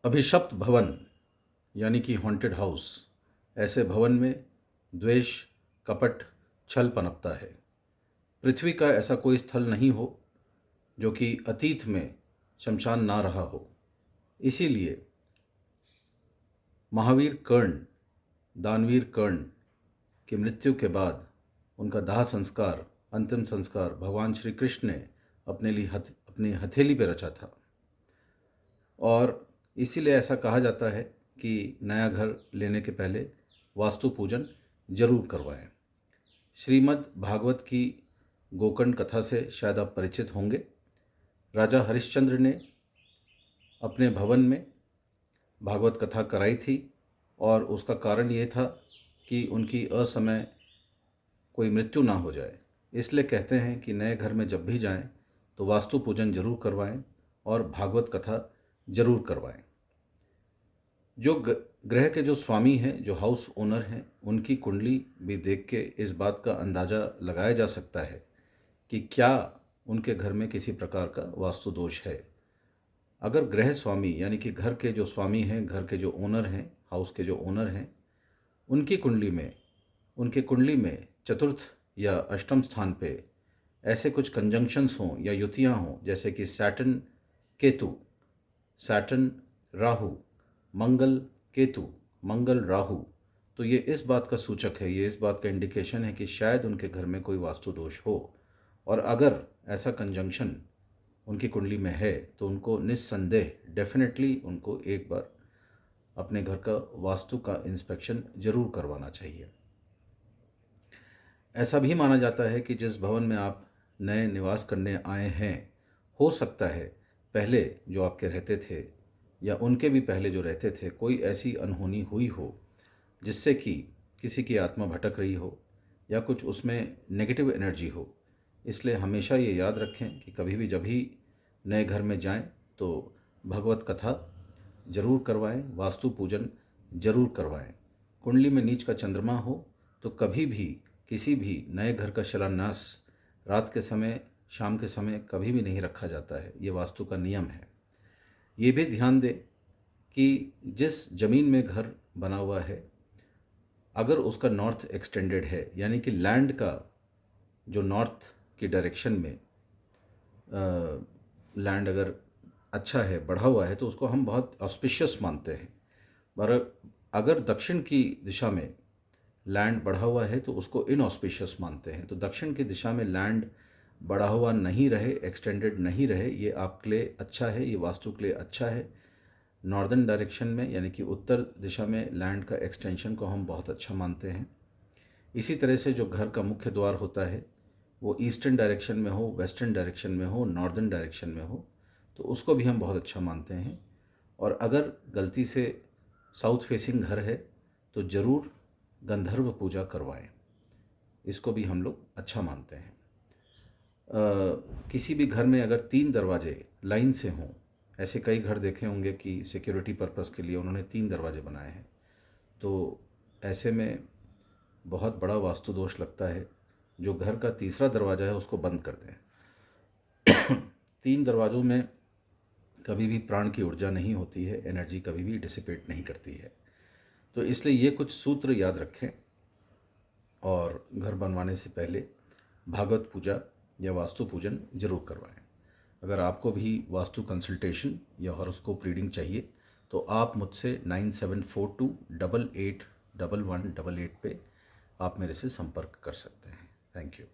अभिशप्त भवन यानी कि हॉन्टेड हाउस, ऐसे भवन में द्वेष, कपट, छल पनपता है। पृथ्वी का ऐसा कोई स्थल नहीं हो जो कि अतीत में शमशान ना रहा हो। इसीलिए महावीर कर्ण, दानवीर कर्ण की मृत्यु के बाद उनका दाह संस्कार, अंतिम संस्कार भगवान श्री कृष्ण ने अपनी हथेली पर रचा था। और इसीलिए ऐसा कहा जाता है कि नया घर लेने के पहले वास्तु पूजन जरूर करवाएं। श्रीमद् भागवत की गोकर्ण कथा से शायद आप परिचित होंगे। राजा हरिश्चंद्र ने अपने भवन में भागवत कथा कराई थी और उसका कारण ये था कि उनकी असमय कोई मृत्यु ना हो जाए। इसलिए कहते हैं कि नए घर में जब भी जाएं तो वास्तु पूजन जरूर करवाएं और भागवत कथा जरूर करवाएं। जो ग्रह के जो स्वामी हैं, जो हाउस ओनर हैं, उनकी कुंडली भी देख के इस बात का अंदाज़ा लगाया जा सकता है कि क्या उनके घर में किसी प्रकार का वास्तु दोष है। अगर ग्रह स्वामी यानी कि घर के जो स्वामी हैं, घर के जो ओनर हैं, हाउस के जो ओनर हैं, उनकी कुंडली में चतुर्थ या अष्टम स्थान पे ऐसे कुछ कंजंक्शंस हों या युतियाँ हों, जैसे कि सैटर्न केतु, सैटर्न राहु, मंगल केतु, मंगल राहु, तो ये इस बात का सूचक है, ये इस बात का इंडिकेशन है कि शायद उनके घर में कोई वास्तु दोष हो। और अगर ऐसा कंजंक्शन उनकी कुंडली में है तो उनको निस्संदेह डेफिनेटली उनको एक बार अपने घर का वास्तु का इंस्पेक्शन जरूर करवाना चाहिए। ऐसा भी माना जाता है कि जिस भवन में आप नए निवास करने आए हैं, हो सकता है पहले जो आपके रहते थे या उनके भी पहले जो रहते थे कोई ऐसी अनहोनी हुई हो जिससे कि किसी की आत्मा भटक रही हो या कुछ उसमें नेगेटिव एनर्जी हो। इसलिए हमेशा ये याद रखें कि कभी भी जब भी नए घर में जाएं तो भगवत कथा जरूर करवाएं, वास्तु पूजन जरूर करवाएं। कुंडली में नीच का चंद्रमा हो तो कभी भी किसी भी नए घर का शिलान्यास रात के समय, शाम के समय कभी भी नहीं रखा जाता है। ये वास्तु का नियम है। ये भी ध्यान दें कि जिस ज़मीन में घर बना हुआ है, अगर उसका नॉर्थ एक्सटेंडेड है यानी कि लैंड का जो नॉर्थ की डायरेक्शन में लैंड अगर अच्छा है, बढ़ा हुआ है, तो उसको हम बहुत ऑस्पिशियस मानते हैं। पर अगर दक्षिण की दिशा में लैंड बढ़ा हुआ है तो उसको इनऑस्पिशियस मानते हैं। तो दक्षिण की दिशा में लैंड बढ़ा हुआ नहीं रहे, एक्सटेंडेड नहीं रहे, ये आपके लिए अच्छा है, ये वास्तु के लिए अच्छा है। नॉर्दर्न डायरेक्शन में यानी कि उत्तर दिशा में लैंड का एक्सटेंशन को हम बहुत अच्छा मानते हैं। इसी तरह से जो घर का मुख्य द्वार होता है वो ईस्टर्न डायरेक्शन में हो, वेस्टर्न डायरेक्शन में हो, नॉर्दर्न डायरेक्शन में हो, तो उसको भी हम बहुत अच्छा मानते हैं। और अगर गलती से साउथ फेसिंग घर है तो ज़रूर गंधर्व पूजा करवाएं, इसको भी हम लोग अच्छा मानते हैं। किसी भी घर में अगर 3 दरवाजे लाइन से हों, ऐसे कई घर देखे होंगे कि सिक्योरिटी पर्पस के लिए उन्होंने 3 दरवाजे बनाए हैं, तो ऐसे में बहुत बड़ा वास्तु दोष लगता है। जो घर का तीसरा दरवाज़ा है उसको बंद कर दें। 3 दरवाज़ों में कभी भी प्राण की ऊर्जा नहीं होती है, एनर्जी कभी भी डिसिपेट नहीं करती है। तो इसलिए ये कुछ सूत्र याद रखें और घर बनवाने से पहले भागवत पूजा या वास्तु पूजन जरूर करवाएं। अगर आपको भी वास्तु कंसल्टेशन या हॉरोस्कोप रीडिंग चाहिए तो आप मुझसे 9742881188 पे आप मेरे से संपर्क कर सकते हैं। Thank you.